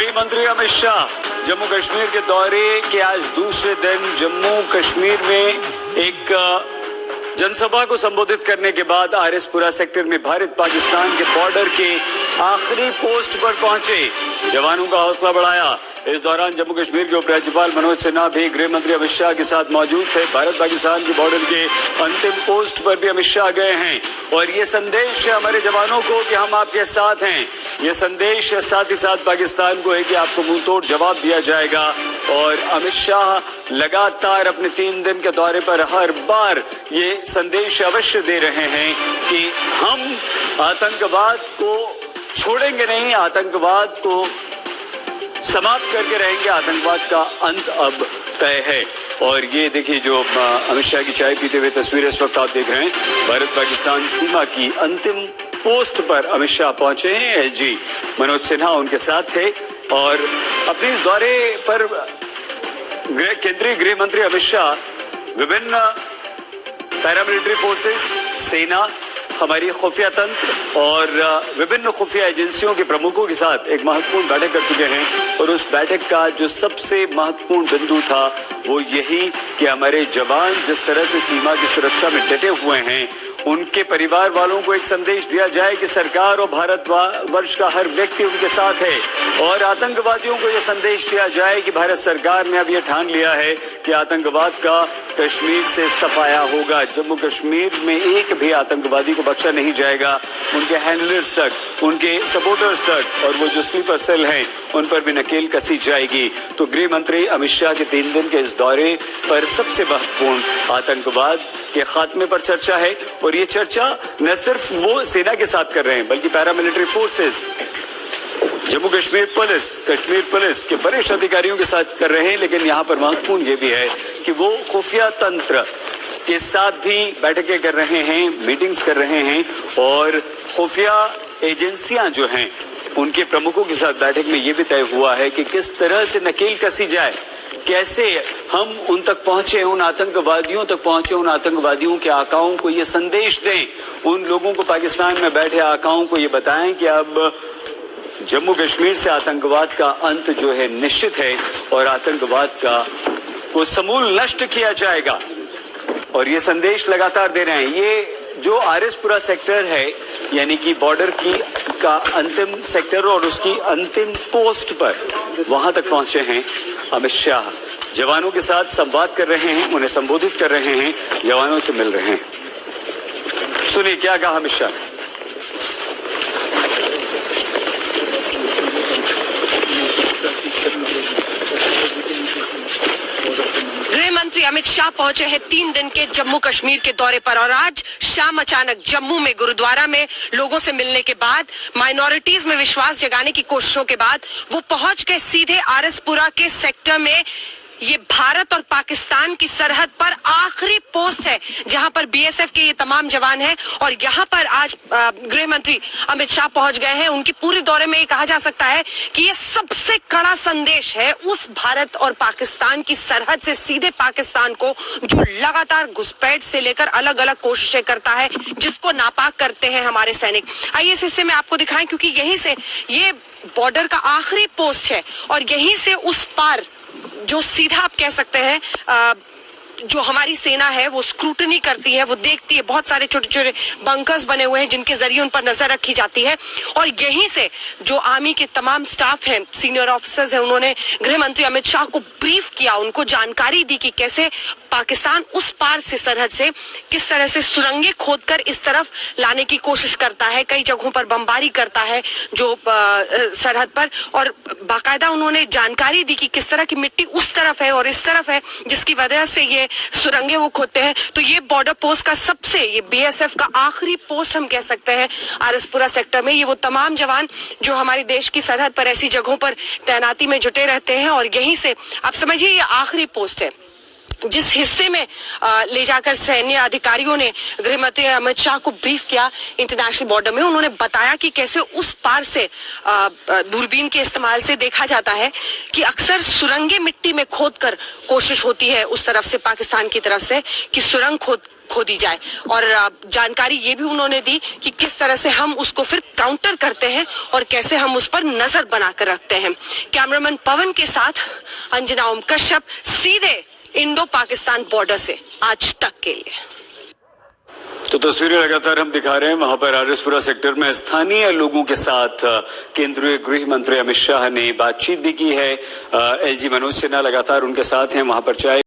गृह मंत्री अमित शाह जम्मू कश्मीर के दौरे के आज दूसरे दिन जम्मू कश्मीर में एक जनसभा को संबोधित करने के बाद आरएसपुरा सेक्टर में भारत पाकिस्तान के बॉर्डर के आखिरी पोस्ट पर पहुंचे, जवानों का हौसला बढ़ाया। इस दौरान जम्मू कश्मीर के उपराज्यपाल मनोज सिन्हा भी गृह मंत्री अमित शाह के साथ मौजूद थे। भारत पाकिस्तान के बॉर्डर के अंतिम पोस्ट पर भी अमित शाह गए हैं और ये संदेश है हमारे जवानों को कि हम आपके साथ हैं। ये संदेश साथ ही साथ पाकिस्तान को है कि आपको मुंह तोड़ जवाब दिया जाएगा। और अमित शाह लगातार अपने 3 दिन के दौरे पर हर बार ये संदेश अवश्य दे रहे हैं कि हम आतंकवाद को छोड़ेंगे नहीं, आतंकवाद को समाप्त करके रहेंगे, आतंकवाद का अंत अब तय है। और ये देखिए जो अमित शाह की चाय पीते हुए तस्वीरें इस वक्त आप देख रहे हैं, भारत पाकिस्तान सीमा की अंतिम पोस्ट पर अमित शाह पहुंचे हैं। एलजी मनोज सिन्हा उनके साथ थे और अपने इस दौरे पर केंद्रीय गृह मंत्री अमित शाह विभिन्न पैरामिलिट्री फोर्सेस, सेना, हमारी खुफिया तंत्र और विभिन्न खुफिया एजेंसियों के प्रमुखों के साथ एक महत्वपूर्ण बैठक कर चुके हैं। और उस बैठक का जो सबसे महत्वपूर्ण बिंदु था वो यही कि हमारे जवान जिस तरह से सीमा की सुरक्षा में डटे हुए हैं, उनके परिवार वालों को एक संदेश दिया जाए कि सरकार और भारतवर्ष का हर व्यक्ति उनके साथ है। और आतंकवादियों को यह संदेश दिया जाए कि भारत सरकार ने अब यह ठान लिया है कि आतंकवाद का कश्मीर से सफाया होगा। जम्मू कश्मीर में एक भी आतंकवादी को बख्शा नहीं जाएगा, उनके हैंडलर्स तक, उनके सपोर्टर्स तक और वो जो स्लीपर सेल हैं उन पर भी नकेल कसी जाएगी। तो गृह मंत्री अमित शाह के 3 दिन के इस दौरे पर सबसे महत्वपूर्ण आतंकवाद के खात्मे पर चर्चा है। और ये चर्चा न सिर्फ वो सेना के साथ कर रहे हैं बल्कि paramilitary forces, Jammu Kashmir police के वरिष्ठ अधिकारियों के साथ कर रहे हैं। लेकिन यहाँ पर महत्वपूर्ण ये भी है कि वो खुफिया तंत्र के साथ भी बैठकें कर रहे हैं, मीटिंग्स कर रहे हैं और खुफिया एजेंसियां जो हैं उनके प्रमुखों के साथ बैठक में ये भी तय हुआ है कि किस तरह से नकेल कसी जाए, कैसे हम उन तक पहुंचे, उन आतंकवादियों तक पहुंचे, उन आतंकवादियों के आकाओं को ये संदेश दें, उन लोगों को पाकिस्तान में बैठे आकाओं को ये बताएं कि अब जम्मू कश्मीर से आतंकवाद का अंत जो है निश्चित है और आतंकवाद को समूल नष्ट किया जाएगा। और ये संदेश लगातार दे रहे हैं। ये जो आरएसपुरा सेक्टर है यानी कि बॉर्डर का अंतिम सेक्टर और उसकी अंतिम पोस्ट पर वहां तक पहुंचे हैं अमित शाह। जवानों के साथ संवाद कर रहे हैं, उन्हें संबोधित कर रहे हैं, जवानों से मिल रहे हैं। सुनिए क्या कहा अमित शाह ने। गृह मंत्री अमित शाह पहुंचे हैं 3 दिन के जम्मू कश्मीर के दौरे पर और आज शाम अचानक जम्मू में गुरुद्वारा में लोगों से मिलने के बाद, माइनॉरिटीज में विश्वास जगाने की कोशिशों के बाद वो पहुंच गए सीधे आरएसपुरा के सेक्टर में। ये भारत और पाकिस्तान की सरहद पर आखिरी पोस्ट है जहां पर बीएसएफ के ये तमाम जवान हैं और यहां पर आज गृह मंत्री अमित शाह पहुंच गए हैं। उनकी पूरे दौरे में ये कहा जा सकता है कि ये सबसे कड़ा संदेश है उस भारत और पाकिस्तान की सरहद से सीधे पाकिस्तान को, जो लगातार घुसपैठ से लेकर अलग अलग कोशिशें करता है, जिसको नापाक करते हैं हमारे सैनिक। आइए इस हिस्से में आपको दिखाएं क्योंकि यहीं से ये बॉर्डर का आखिरी पोस्ट है और यहीं से उस पार जो सीधा आप कह सकते हैं जो हमारी सेना है वो स्क्रूटनी करती है, वो देखती है। बहुत सारे छोटे छोटे बंकर्स बने हुए हैं जिनके जरिए उन पर नजर रखी जाती है और यहीं से जो आर्मी के तमाम स्टाफ हैं, सीनियर ऑफिसर्स हैं, उन्होंने गृह मंत्री अमित शाह को ब्रीफ किया, उनको जानकारी दी कि कैसे पाकिस्तान उस पार से सरहद से किस तरह से सुरंगें खोदकर इस तरफ लाने की कोशिश करता है, कई जगहों पर बमबारी करता है जो सरहद पर। और बाकायदा उन्होंने जानकारी दी कि किस तरह की मिट्टी उस तरफ है और इस तरफ है जिसकी वजह से ये सुरंगें वो खोदते हैं। तो ये बॉर्डर पोस्ट का ये बीएसएफ का आखिरी पोस्ट हम कह सकते हैं आरएसपुरा सेक्टर में। ये वो तमाम जवान जो हमारे देश की सरहद पर ऐसी जगहों पर तैनाती में जुटे रहते हैं और यहीं से आप समझिए ये आखिरी पोस्ट है जिस हिस्से में ले जाकर सैन्य अधिकारियों ने गृह मंत्री अमित शाह को ब्रीफ किया इंटरनेशनल बॉर्डर में। उन्होंने बताया कि कैसे उस पार से दूरबीन के इस्तेमाल से देखा जाता है कि अक्सर सुरंगें मिट्टी में खोदकर कोशिश होती है उस तरफ से, पाकिस्तान की तरफ से, कि सुरंग खो दी जाए। और जानकारी ये भी उन्होंने दी कि किस तरह से हम उसको फिर काउंटर करते हैं और कैसे हम उस पर नजर बनाकर रखते हैं। कैमरामैन पवन के साथ अंजना ओम कश्यप, सीधे इंडो पाकिस्तान बॉर्डर से आज तक के लिए। तो तस्वीरें लगातार हम दिखा रहे हैं, वहां पर आरएसपुरा सेक्टर में स्थानीय लोगों के साथ केंद्रीय गृह मंत्री अमित शाह ने बातचीत भी की है। एलजी मनोज सिन्हा लगातार उनके साथ हैं, वहां पर चाय